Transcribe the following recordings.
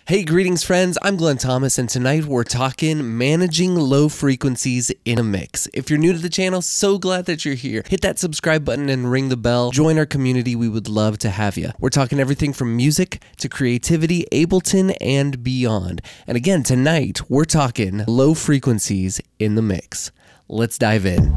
Hey, greetings friends, I'm Glenn Thomas and tonight we're talking managing low frequencies in a mix. If you're new to the channel, so glad that you're here. Hit that subscribe button and ring the bell. Join our community, we would love to have you. We're talking everything from music to creativity, Ableton, and beyond. And again, tonight we're talking low frequencies in the mix. Let's dive in.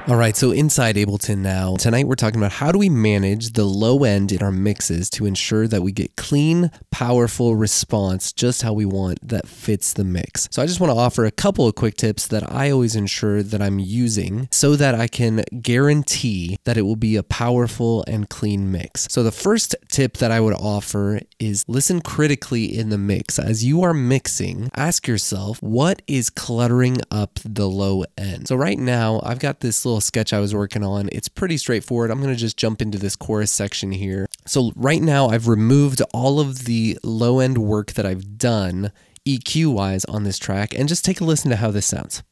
All right, so inside Ableton now, tonight we're talking about how do we manage the low end in our mixes to ensure that we get clean, powerful response just how we want that fits the mix. So I just want to offer a couple of quick tips that I always ensure that I'm using so that I can guarantee that it will be a powerful and clean mix. So the first tip that I would offer is listen critically in the mix. As you are mixing, ask yourself, what is cluttering up the low end? So right now, I've got this little sketch I was working on. It's pretty straightforward. I'm going to just jump into this chorus section here. So right now I've removed all of the low end work that I've done EQ wise on this track, and just take a listen to how this sounds.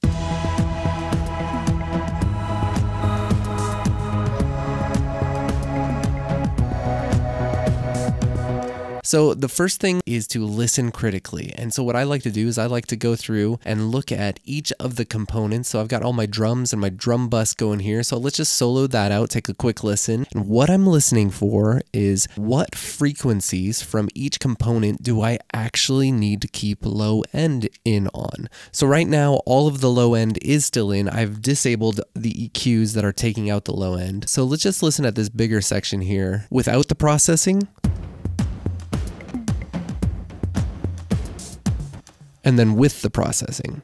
So the first thing is to listen critically. And so what I like to do is I like to go through and look at each of the components. So I've got all my drums and my drum bus going here. So let's just solo that out, take a quick listen. And what I'm listening for is what frequencies from each component do I actually need to keep low end in on? So right now, all of the low end is still in. I've disabled the EQs that are taking out the low end. So let's just listen at this bigger section here without the processing. And then with the processing.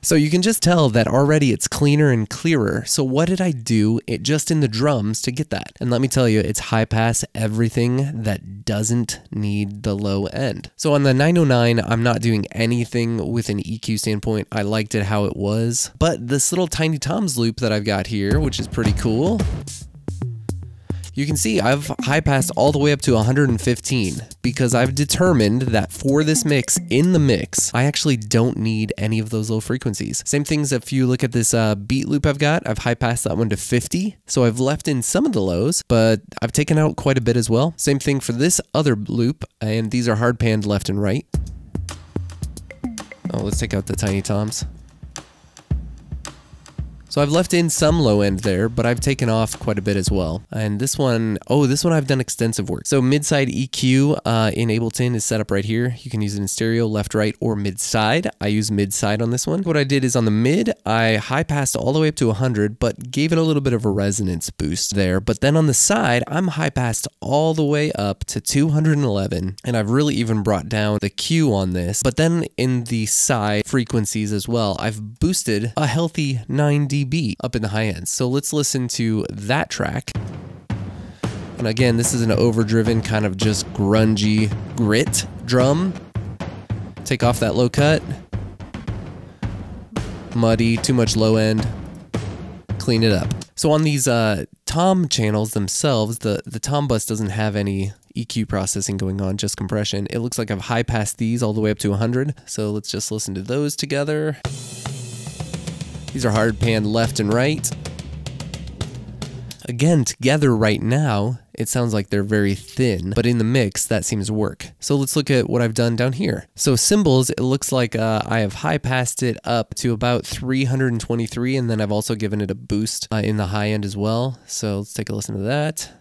So you can just tell that already it's cleaner and clearer. So what did I do just in the drums to get that? And let me tell you, it's high pass everything that doesn't need the low end. So on the 909, I'm not doing anything with an EQ standpoint. I liked it how it was. But this little Tiny Toms loop that I've got here, which is pretty cool, you can see I've high passed all the way up to 115 because I've determined that for this mix, in the mix, I actually don't need any of those low frequencies. Same things if you look at this beat loop I've got, I've high passed that one to 50. So I've left in some of the lows, but I've taken out quite a bit as well. Same thing for this other loop, and these are hard panned left and right. Oh, let's take out the Tiny Toms. So I've left in some low end there, but I've taken off quite a bit as well. And this one, this one I've done extensive work. So mid-side EQ in Ableton is set up right here. You can use it in stereo, left, right, or mid-side. I use mid-side on this one. What I did is on the mid, I high passed all the way up to 100, but gave it a little bit of a resonance boost there. But then on the side, I'm high passed all the way up to 211, and I've really even brought down the Q on this. But then in the side frequencies as well, I've boosted a healthy 9 dB up in the high end. So let's listen to that track. And again, this is an overdriven kind of just grungy grit drum. Take off that low cut. Muddy, too much low end. Clean it up. So on these tom channels themselves, the tom bus doesn't have any EQ processing going on, just compression. It looks like I've high passed these all the way up to 100. So let's just listen to those together. These are hard panned left and right. Again, together right now, it sounds like they're very thin, but in the mix, that seems to work. So let's look at what I've done down here. So cymbals, it looks like I have high passed it up to about 323, and then I've also given it a boost in the high end as well. So let's take a listen to that.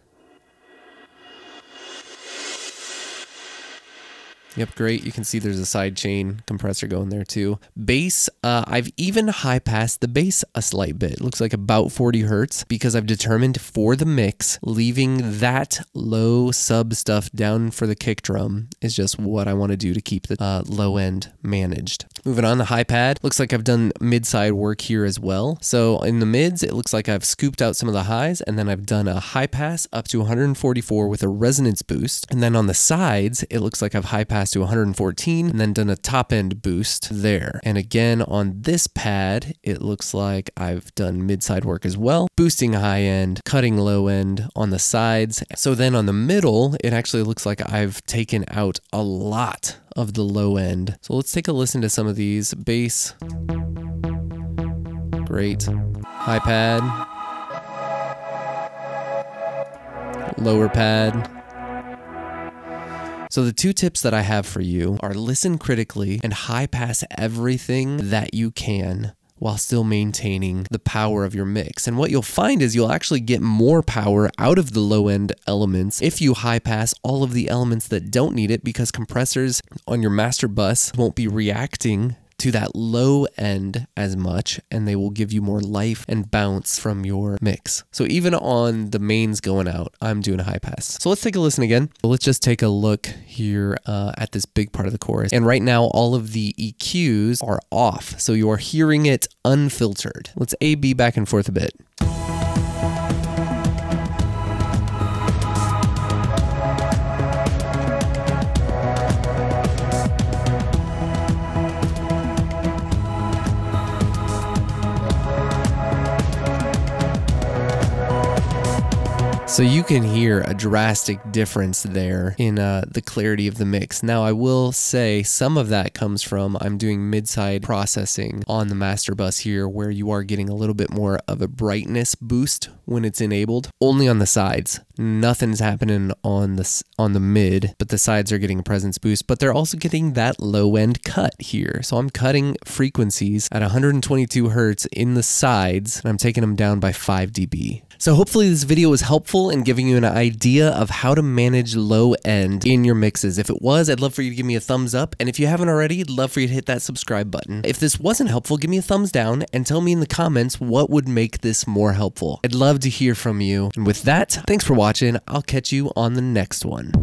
Yep, great. You can see there's a side chain compressor going there too. Bass, I've even high passed the bass a slight bit. It looks like about 40 hertz because I've determined for the mix, leaving that low sub stuff down for the kick drum is just what I want to do to keep the low end managed. Moving on, the high pad. Looks like I've done mid-side work here as well. So in the mids, it looks like I've scooped out some of the highs, and then I've done a high pass up to 144 with a resonance boost. And then on the sides, it looks like I've high passed to 114 and then done a top end boost there. And again, on this pad, it looks like I've done mid-side work as well, boosting high end, cutting low end on the sides. So then on the middle, it actually looks like I've taken out a lot of the low end. So let's take a listen to some of these. Bass, great. High pad, lower pad. So the two tips that I have for you are listen critically and high pass everything that you can while still maintaining the power of your mix. And what you'll find is you'll actually get more power out of the low end elements if you high pass all of the elements that don't need it, because compressors on your master bus won't be reacting to that low end as much, and they will give you more life and bounce from your mix. So even on the mains going out, I'm doing a high pass. So let's take a listen again. Let's just take a look here at this big part of the chorus. And right now, all of the EQs are off, so you are hearing it unfiltered. Let's A-B back and forth a bit. So you can hear a drastic difference there in the clarity of the mix. Now I will say some of that comes from I'm doing mid-side processing on the master bus here, where you are getting a little bit more of a brightness boost when it's enabled, only on the sides. Nothing's happening on the mid, but the sides are getting a presence boost, but they're also getting that low end cut here. So I'm cutting frequencies at 122 Hertz in the sides, and I'm taking them down by 5 dB. So hopefully this video was helpful in giving you an idea of how to manage low end in your mixes. If it was, I'd love for you to give me a thumbs up. And if you haven't already, I'd love for you to hit that subscribe button. If this wasn't helpful, give me a thumbs down and tell me in the comments what would make this more helpful. I'd love to hear from you. And with that, thanks for watching. I'll catch you on the next one.